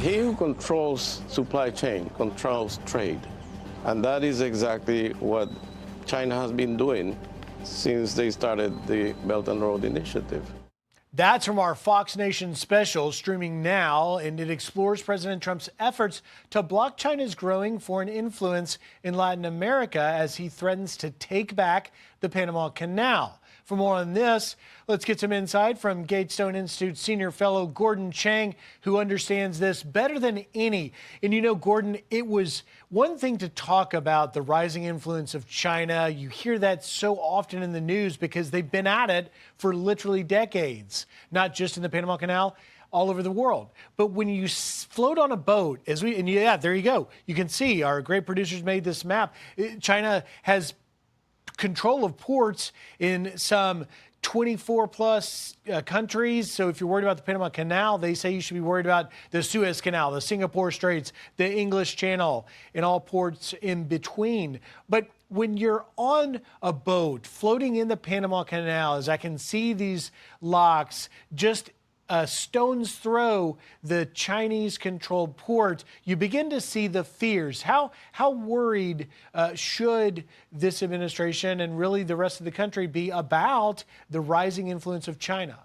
He who controls supply chain controls trade. And that is exactly what China has been doing since they started the Belt and Road Initiative. That's from our Fox Nation special streaming now, and it explores President Trump's efforts to block China's growing foreign influence in Latin America as he threatens to take back the Panama Canal. For more on this, let's get some insight from Gatestone Institute senior fellow Gordon Chang, who understands this better than any. And you know, Gordon, it was one thing to talk about the rising influence of China. You hear that so often in the news because they've been at it for literally decades, not just in the Panama Canal, all over the world. But when you float on a boat, yeah, there you go. You can see our great producers made this map. China has control of ports in some 24 plus countries. So if you're worried about the Panama Canal, they say you should be worried about the Suez Canal, the Singapore Straits, the English Channel, and all ports in between. But when you're on a boat floating in the Panama Canal, as I can see these locks just a stone's throw the Chinese-controlled port, you begin to see the fears. How worried should this administration and really the rest of the country be about the rising influence of China?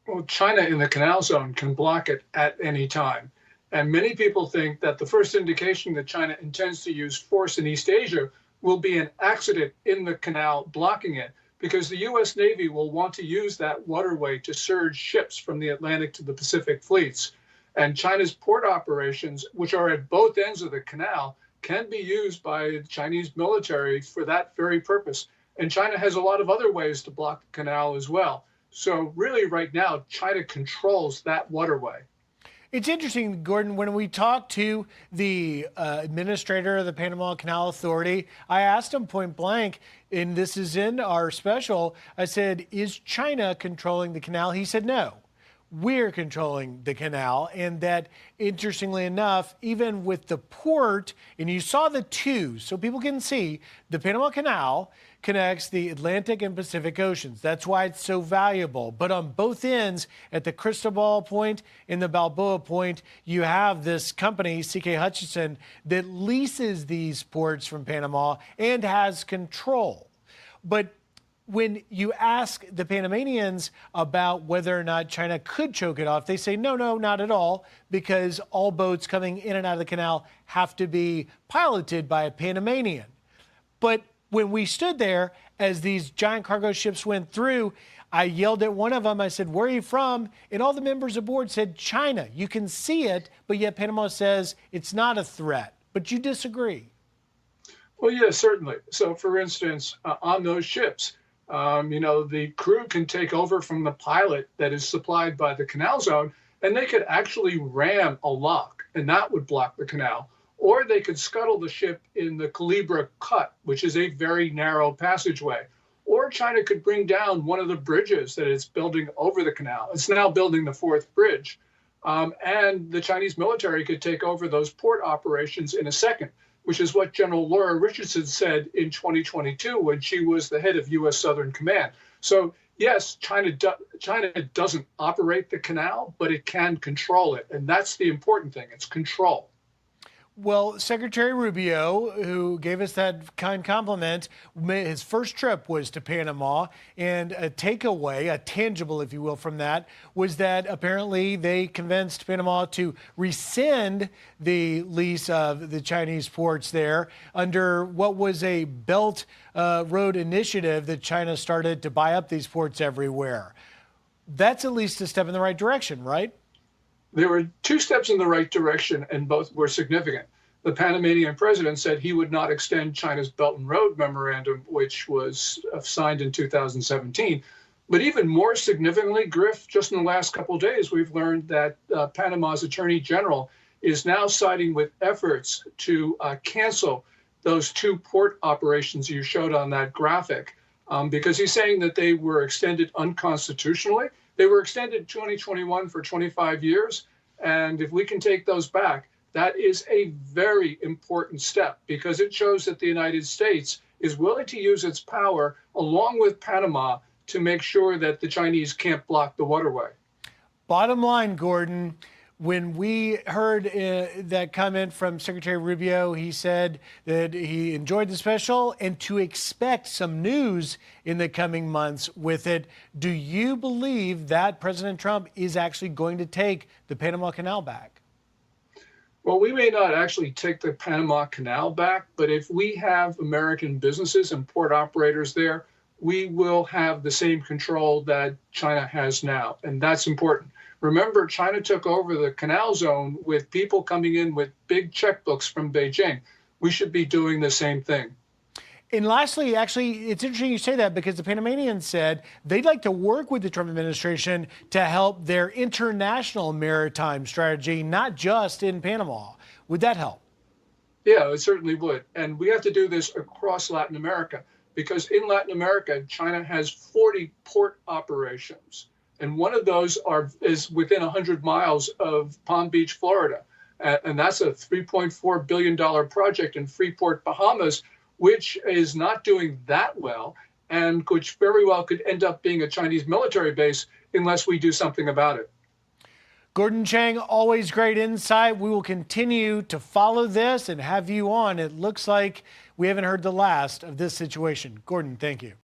Well, China in the canal zone can block it at any time. And many people think that the first indication that China intends to use force in East Asia will be an accident in the canal blocking it, because the U.S. Navy will want to use that waterway to surge ships from the Atlantic to the Pacific fleets. And China's port operations, which are at both ends of the canal, can be used by the Chinese military for that very purpose. And China has a lot of other ways to block the canal as well. So really right now, China controls that waterway. It's interesting, Gordon, when we talked to the administrator of the Panama Canal Authority, I asked him point blank, and this is in our special, I said, is China controlling the canal? He said, no, we're controlling the canal. And that, interestingly enough, even with the port, and you saw the two, so people can see, the Panama Canal connects the Atlantic and Pacific Oceans. That's why it's so valuable. But on both ends, at the Cristobal Point and the Balboa Point, you have this company, CK Hutchison, that leases these ports from Panama and has control. But when you ask the Panamanians about whether or not China could choke it off, they say, no, not at all, because all boats coming in and out of the canal have to be piloted by a Panamanian. But when we stood there, as these giant cargo ships went through, I yelled at one of them. I said, where are you from? And all the members aboard said, China. You can see it, but yet Panama says it's not a threat. But you disagree. Well, yes, certainly. So, for instance, on those ships, the crew can take over from the pilot that is supplied by the canal zone, and they could actually ram a lock, and that would block the canal. Or they could scuttle the ship in the Culebra Cut, which is a very narrow passageway. Or China could bring down one of the bridges that it's building over the canal. It's now building the fourth bridge. And the Chinese military could take over those port operations in a second, which is what General Laura Richardson said in 2022 when she was the head of U.S. Southern Command. So, yes, China doesn't operate the canal, but it can control it. And that's the important thing. It's control. Well, Secretary Rubio, who gave us that kind compliment, his first trip was to Panama, and a takeaway, a tangible, if you will, from that was that apparently they convinced Panama to rescind the lease of the Chinese ports there under what was a Belt Road Initiative that China started to buy up these ports everywhere. That's at least a step in the right direction, right? There were two steps in the right direction, and both were significant. The Panamanian president said he would not extend China's Belt and Road Memorandum, which was signed in 2017. But even more significantly, Griff, just in the last couple of days, we've learned that Panama's attorney general is now siding with efforts to cancel those two port operations you showed on that graphic, because he's saying that they were extended unconstitutionally. They were extended 2021 for 25 years. And if we can take those back, that is a very important step because it shows that the United States is willing to use its power along with Panama to make sure that the Chinese can't block the waterway. Bottom line, Gordon, When we heard that comment from Secretary Rubio, he said that he enjoyed the special and to expect some news in the coming months with it. Do you believe that President Trump is actually going to take the Panama Canal back? Well, we may not actually take the Panama Canal back, but if we have American businesses and port operators there, we will have the same control that China has now. And that's important. Remember, China took over the canal zone with people coming in with big checkbooks from Beijing. We should be doing the same thing. And lastly, actually, it's interesting you say that because the Panamanians said they'd like to work with the Trump administration to help their international maritime strategy, not just in Panama. Would that help? Yeah, it certainly would. And we have to do this across Latin America because in Latin America, China has 40 port operations. And one of those is within 100 miles of Palm Beach, Florida. And that's a $3.4 billion project in Freeport, Bahamas, which is not doing that well and which very well could end up being a Chinese military base unless we do something about it. Gordon Chang, always great insight. We will continue to follow this and have you on. It looks like we haven't heard the last of this situation. Gordon, thank you.